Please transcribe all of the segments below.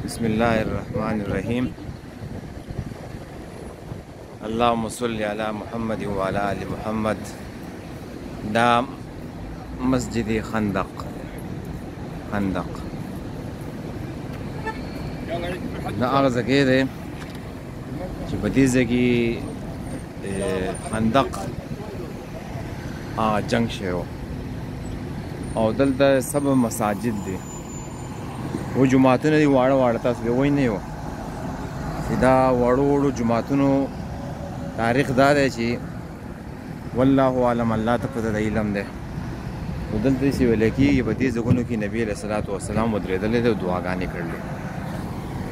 بسم الله الرحمن الرحیم. اللهم صل علی محمد وعلى آل محمد. دا مسجد خندق دا هغه ځای دی چې په دې ځای کې خندق جنگ شوی و او دلته سبع مساجد دي و جماعتونه دي واړه تاسو به وایي نه یو چې دا وړو جماعتونو تاریخ دا دی چې والله عالم الله ته پته د علم دی. نو دلته چې ویل کېږي په دې ځایونو کې نبي علیه صلات وسلام ودرېدلی دی او دعاګانې کړلې.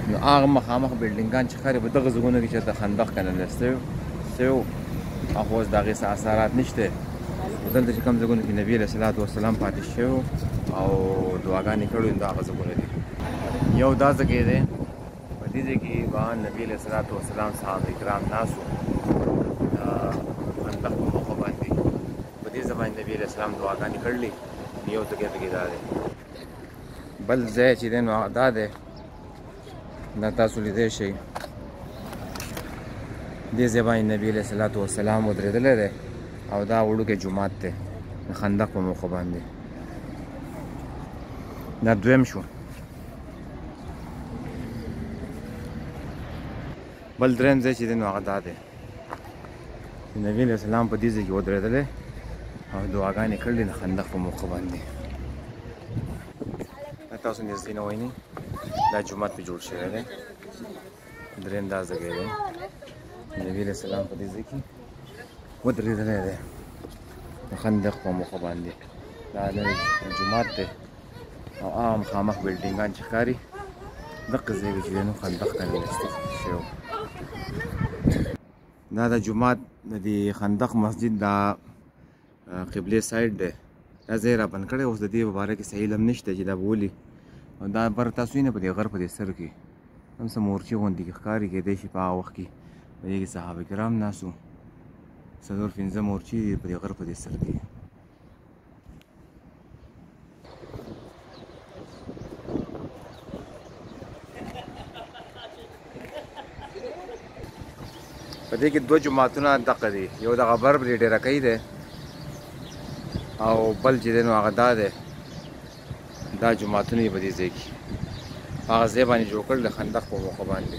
نو هغه مخامخ بلډینګان چې ښکاري په دغه ځایونو کې چېرته خندق کنه سوی او اوس د هغې څه اثرات نشته. دلته چې کوم ځایونو کې نبي علیه صلات وسلام پاتې شوی او دعاګانې کړو نو هغه ځایونه دي. یو دا ځای دی په دې ځای کې به نبي علیه صلات وسلام صحابه کرام ناست وو د خندق په موقع باندې. په دې ځای باندې نبي علیه السلام دعاګانې کړلې. یو ځای پکې دا دی. بل ځای چې دی نو هغه دا دی، دا تاسو لیدی شئ. دې ځای باندې نبي علیه صلات وسلام ودرېدلی دی او دا وړوکی جومات دی د خندق په موقع باندې. دا دویم شو. بل دریم ځای چې دی نو هغه دا دی چې نبي علیه السلام په دې ځای کې ودرېدلی او دعاګانې کړلې د خندق په موقع باندې. تاسو نږدې نه وینئ دا جومات پې جوړ شوی دی. دریم دا ځای دی نبي علیه السلام په دې ځای کې ودرېدلی دی د خندق په موقع باندې. دا نوی جومات دی او هغه مخامخ بلډینګان چې ښکاري دغه ځای کې چې دی نو خندق کنه شوی. دا د جومات د خندق مسجد دا قبلې سایډ دی. دا ځای را بند کړی. اوس د دې په باره کې صحیح علم نشته چې دا به ولي. دا بر تاسو وینئ په دې غر په دې سر کې هم څه مورچې غوندې کې ښکاري. کیدای شي په هغه وخت کې په دې کې صحابه کرام ناست وو. څلور پنځه مورچې دي په دې غر په دې سر کې. په دې کې دوه جوماتونه دقه دي. یو د غبر بلې ډیرکۍ دی او بل چې دی نو هغه دا دی. دا جوماتونه یې په دې ځای کې په هغه ځای باندې جوړ کړل د خندق په موقع باندې.